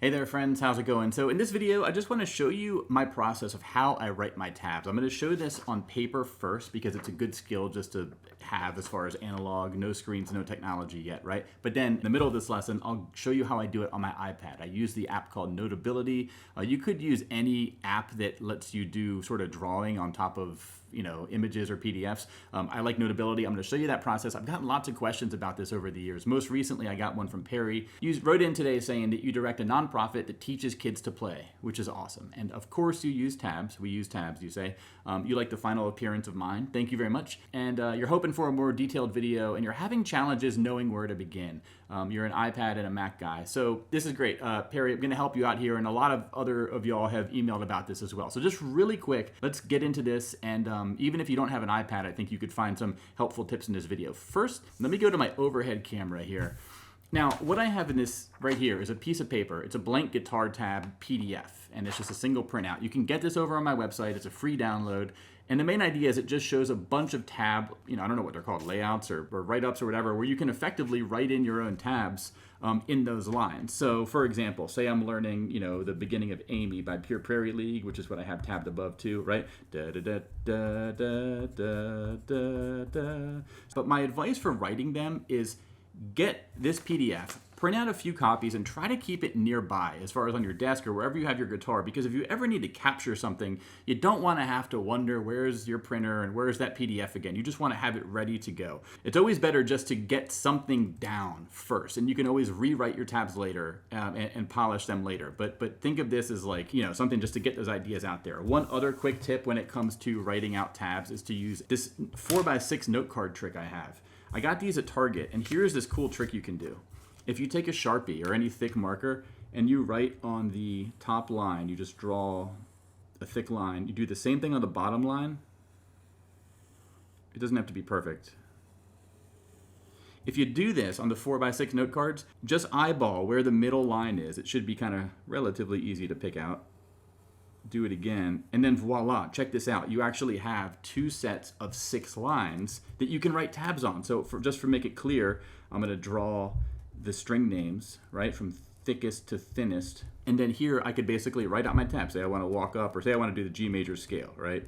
Hey there friends, how's it going? So in this video, I just want to show you my process of how I write my tabs. I'm going to show this on paper first because it's a good skill just to have as far as analog, no screens, no technology yet, right? But then in the middle of this lesson, I'll show you how I do it on my iPad. I use the app called Notability. You could use any app that lets you do sort of drawing on top of images or PDFs. I like Notability. I'm going to show you that process. I've gotten lots of questions about this over the years. Most recently, I got one from Perry. You wrote in today saying that you direct a nonprofit that teaches kids to play, which is awesome. And of course, you use tabs. We use tabs, you say. You like the final appearance of mine. Thank you very much. And you're hoping for a more detailed video, and you're having challenges knowing where to begin. You're an iPad and a Mac guy. So this is great. Perry, I'm going to help you out here, and a lot of other of y'all have emailed about this as well. So just really quick, let's get into this. And even if you don't have an iPad, I think you could find some helpful tips in this video. First, let me go to my overhead camera here. Now, what I have in this right here is a piece of paper. It's a blank guitar tab PDF, and it's just a single printout. You can get this over on my website. It's a free download. And the main idea is it just shows a bunch of tab, I don't know what they're called, layouts or write-ups or whatever, where you can effectively write in your own tabs in those lines. So, for example, say I'm learning, the beginning of Amy by Pure Prairie League, which is what I have tabbed above too, right? Da da da da da da da da. But my advice for writing them is get this PDF, print out a few copies, and try to keep it nearby as far as on your desk or wherever you have your guitar, because if you ever need to capture something, you don't want to have to wonder where's your printer and where's that PDF again. You just want to have it ready to go. It's always better just to get something down first, and you can always rewrite your tabs later and polish them later. But think of this as like, something just to get those ideas out there. One other quick tip when it comes to writing out tabs is to use this 4x6 note card trick I have. I got these at Target, and here's this cool trick you can do. If you take a Sharpie or any thick marker and you write on the top line, you just draw a thick line. You do the same thing on the bottom line. It doesn't have to be perfect. If you do this on the 4x6 note cards, just eyeball where the middle line is. It should be kind of relatively easy to pick out. Do it again, and then voila, check this out. You actually have two sets of 6 lines that you can write tabs on. So just for make it clear, I'm going to draw the string names, right, from thickest to thinnest. And then here I could basically write out my tab. Say I want to walk up, or say I want to do the G major scale, right?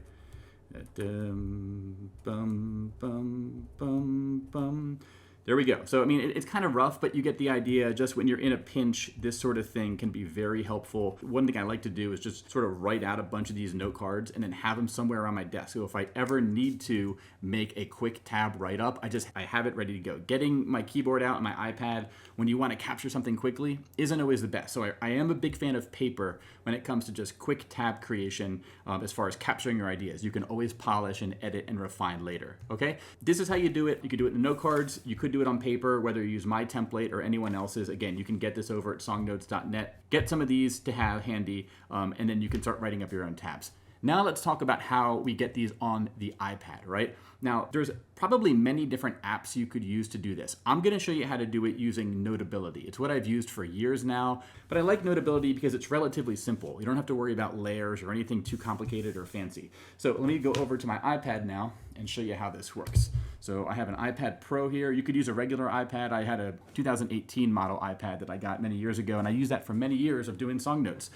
Bum, bum, bum, bum, bum. There we go. So, it's kind of rough, but you get the idea. Just when you're in a pinch, this sort of thing can be very helpful. One thing I like to do is just sort of write out a bunch of these note cards and then have them somewhere on my desk. So if I ever need to make a quick tab write-up, I have it ready to go. Getting my keyboard out and my iPad when you want to capture something quickly isn't always the best. So I am a big fan of paper when it comes to just quick tab creation as far as capturing your ideas. You can always polish and edit and refine later, okay? This is how you do it. You could do it in note cards. You could do it on paper, whether you use my template or anyone else's. Again, you can get this over at songnotes.net. Get some of these to have handy, and then you can start writing up your own tabs. Now let's talk about how we get these on the iPad, right? Now, there's probably many different apps you could use to do this. I'm going to show you how to do it using Notability. It's what I've used for years now, but I like Notability because it's relatively simple. You don't have to worry about layers or anything too complicated or fancy. So let me go over to my iPad now and show you how this works. So I have an iPad Pro here. You could use a regular iPad. I had a 2018 model iPad that I got many years ago, and I used that for many years of doing song notes.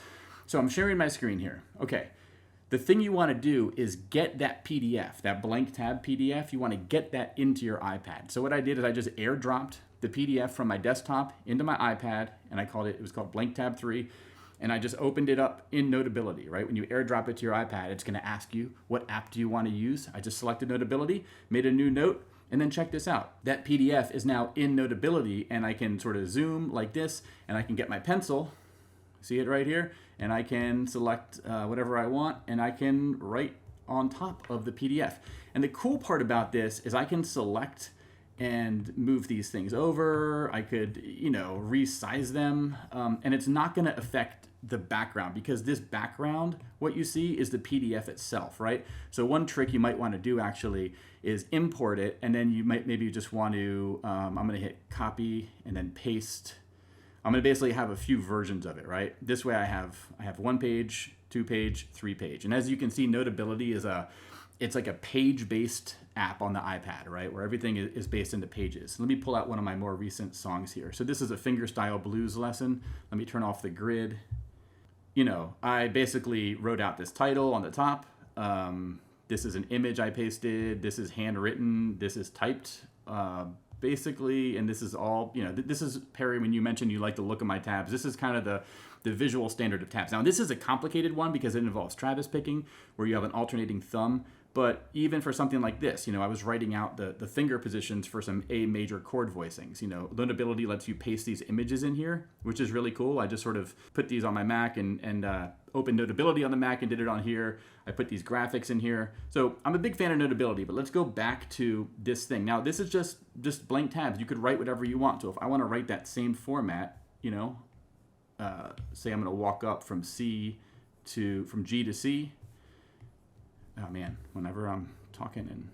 So I'm sharing my screen here. Okay. The thing you want to do is get that PDF, that blank tab PDF, you want to get that into your iPad. So what I did is I just airdropped the PDF from my desktop into my iPad, and it was called Blank Tab 3, and I just opened it up in Notability, right? When you airdrop it to your iPad, it's going to ask you, what app do you want to use? I just selected Notability, made a new note, and then check this out. That PDF is now in Notability, and I can sort of zoom like this, and I can get my pencil, see it right here, and I can select whatever I want, and I can write on top of the PDF. And the cool part about this is I can select and move these things over. I could, resize them, and it's not going to affect the background, because this background, what you see is the PDF itself, right? So one trick you might want to do actually is import it, and then you might maybe just want to, I'm going to hit copy and then paste. I'm going to basically have a few versions of it, right? This way I have 1 page, 2 page, 3 page. And as you can see, Notability is a it's like a page-based app on the iPad, right? Where everything is based into pages. Let me pull out one of my more recent songs here. So this is a fingerstyle blues lesson. Let me turn off the grid. You know, I basically wrote out this title on the top. This is an image I pasted. This is handwritten. This is typed, basically. And this is all, you know, this is, Perry, when you mentioned you like the look of my tabs, this is kind of the visual standard of tabs. Now, this is a complicated one because it involves Travis picking, where you have an alternating thumb. But even for something like this, you know, I was writing out the finger positions for some A major chord voicings. You know, Notability lets you paste these images in here, which is really cool. I just sort of put these on my Mac and opened Notability on the Mac and did it on here. I put these graphics in here. So I'm a big fan of Notability, but let's go back to this thing. Now, this is just blank tabs. You could write whatever you want. So if I want to write that same format, you know, say I'm going to walk up from G to C. Oh man, whenever I'm talking and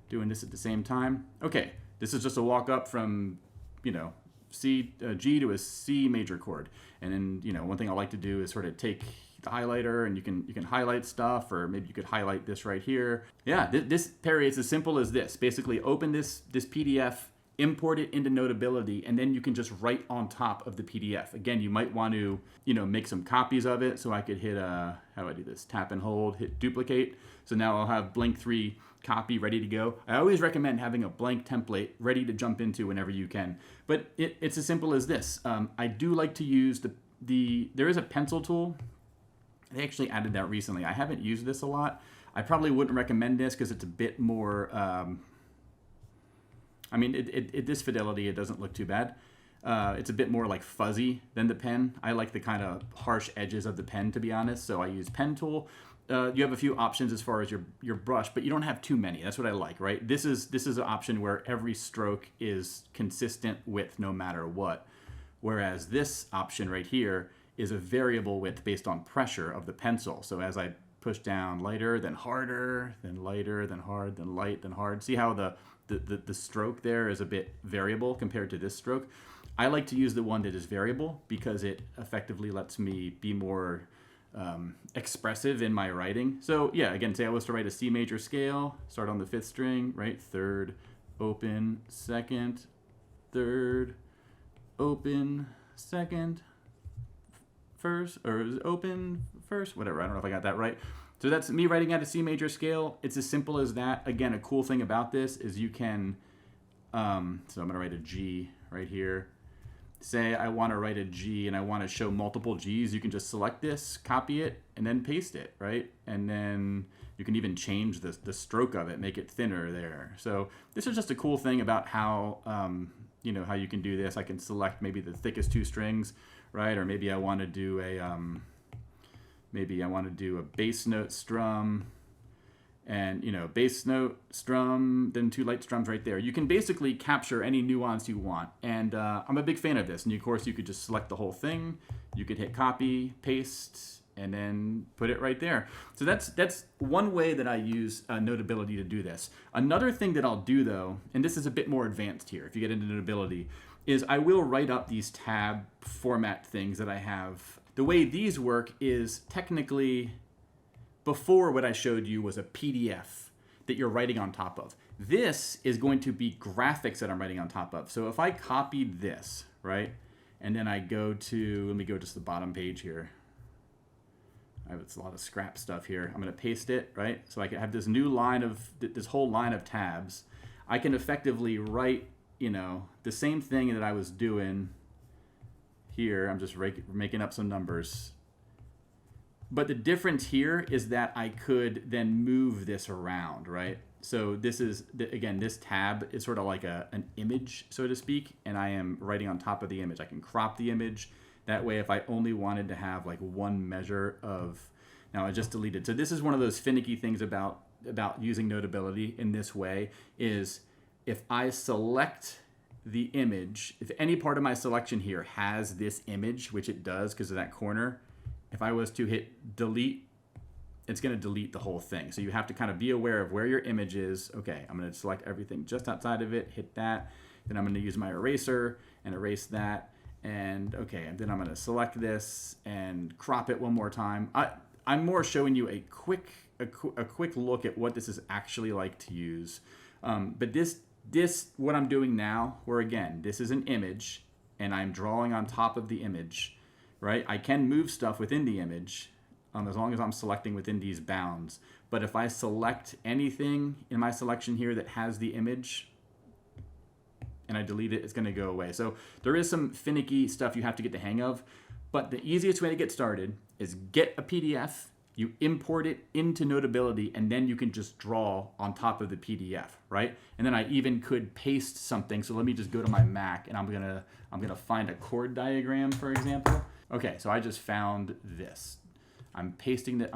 doing this at the same time. Okay, this is just a walk up from, you know, G to a C major chord. And then, you know, one thing I like to do is sort of take the highlighter and you can highlight stuff, or maybe you could highlight this right here. Yeah, this, Perry, it's as simple as this. Basically open this PDF, import it into Notability, and then you can just write on top of the PDF. Again, you might want to, you know, make some copies of it. So I could hit, how do I do this? Tap and hold, hit duplicate. So now I'll have blank 3 copy ready to go. I always recommend having a blank template ready to jump into whenever you can. But it's as simple as this. I do like to use there is a pencil tool. They actually added that recently. I haven't used this a lot. I probably wouldn't recommend this because it's a bit more, I mean, at this fidelity, it doesn't look too bad. It's a bit more like fuzzy than the pen. I like the kind of harsh edges of the pen, to be honest. So I use pen tool. You have a few options as far as your brush, but you don't have too many. That's what I like, right? This is an option where every stroke is consistent width no matter what. Whereas this option right here is a variable width based on pressure of the pencil. So as I push down, lighter, then harder, then lighter, then hard, then light, then hard. See how the stroke there is a bit variable compared to this stroke? I like to use the one that is variable because it effectively lets me be more expressive in my writing. So yeah, again, say I was to write a C major scale, start on the 5th string, right? 3rd, open, 2nd, 3rd, open, 2nd, 1st, or open, 1st, whatever. I don't know if I got that right. So that's me writing at a C major scale. It's as simple as that. Again, a cool thing about this is you can, so I'm gonna write a G right here. Say I want to write a G and I want to show multiple G's, you can just select this, copy it, and then paste it, right? And then you can even change the stroke of it, make it thinner there. So this is just a cool thing about how, you know, how you can do this. I can select maybe the thickest 2 strings, right? Or maybe I want to do a bass note strum, and, you know, bass note strum, then 2 light strums right there. You can basically capture any nuance you want. And I'm a big fan of this. And of course, you could just select the whole thing. You could hit copy, paste, and then put it right there. So that's one way that I use Notability to do this. Another thing that I'll do, though, and this is a bit more advanced here if you get into Notability, is I will write up these tab format things that I have. The way these work is technically, before what I showed you was a PDF that you're writing on top of. This is going to be graphics that I'm writing on top of. So if I copied this, right, and then I go to, let me go to the bottom page here. It's a lot of scrap stuff here. I'm going to paste it, right? So I can have this new line of, this whole line of tabs. I can effectively write, you know, the same thing that I was doing here. I'm just making up some numbers. But the difference here is that I could then move this around, right? So this is, again, this tab is sort of like an image, so to speak, and I am writing on top of the image. I can crop the image. That way, if I only wanted to have like one measure of, now I just deleted. So this is one of those finicky things about using Notability in this way is if I select the image, if any part of my selection here has this image, which it does because of that corner, if I was to hit delete, it's going to delete the whole thing. So you have to kind of be aware of where your image is. Okay, I'm going to select everything just outside of it, hit that. Then I'm going to use my eraser and erase that. And okay, and then I'm going to select this and crop it one more time. I'm more showing you a quick a quick look at what this is actually like to use. But this, what I'm doing now, where again, this is an image, and I'm drawing on top of the image, right? I can move stuff within the image, as long as I'm selecting within these bounds. But if I select anything in my selection here that has the image, and I delete it, it's going to go away. So there is some finicky stuff you have to get the hang of, but the easiest way to get started is get a PDF, you import it into Notability, and then you can just draw on top of the PDF, right? And then I even could paste something. So let me just go to my Mac, and I'm gonna find a chord diagram, for example. Okay, so I just found this. I'm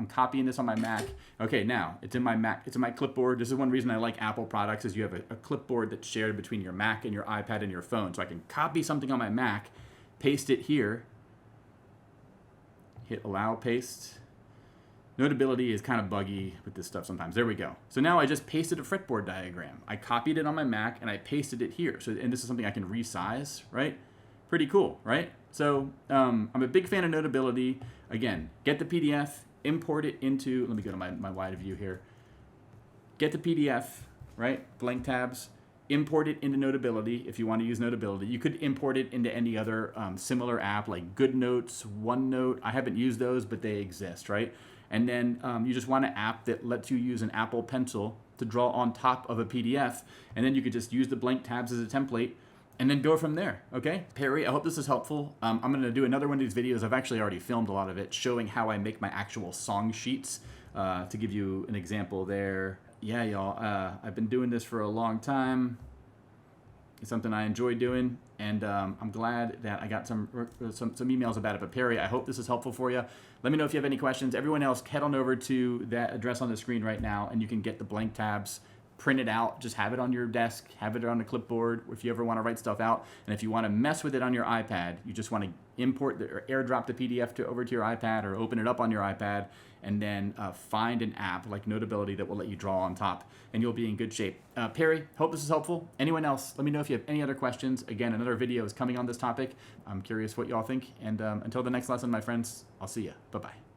copying this on my Mac. Okay, now it's in my Mac, it's in my clipboard. This is one reason I like Apple products, is you have a clipboard that's shared between your Mac and your iPad and your phone. So I can copy something on my Mac, paste it here, hit allow paste. Notability is kind of buggy with this stuff sometimes. There we go. So now I just pasted a fretboard diagram. I copied it on my Mac and I pasted it here. So, and this is something I can resize, right? Pretty cool, right? So I'm a big fan of Notability. Again, get the PDF, import it into, let me go to my wide view here. Get the PDF, right? Blank tabs, import it into Notability if you want to use Notability. You could import it into any other similar app like GoodNotes, OneNote. I haven't used those, but they exist, right? And then you just want an app that lets you use an Apple Pencil to draw on top of a PDF. And then you could just use the blank tabs as a template and then go from there, okay? Perry, I hope this is helpful. I'm gonna do another one of these videos. I've actually already filmed a lot of it, showing how I make my actual song sheets. To give you an example there. Yeah, y'all, I've been doing this for a long time. It's something I enjoy doing, and I'm glad that I got some emails about it. But Perry, I hope this is helpful for you. Let me know if you have any questions. Everyone else, head on over to that address on the screen right now, and you can get the blank tabs, print it out, just have it on your desk, have it on a clipboard if you ever want to write stuff out. And if you want to mess with it on your iPad, you just want to import or airdrop the PDF over to your iPad, or open it up on your iPad, and then find an app like Notability that will let you draw on top, and you'll be in good shape. Perry, hope this is helpful. Anyone else, let me know if you have any other questions. Again, another video is coming on this topic. I'm curious what y'all think. And until the next lesson, my friends, I'll see you. Bye-bye.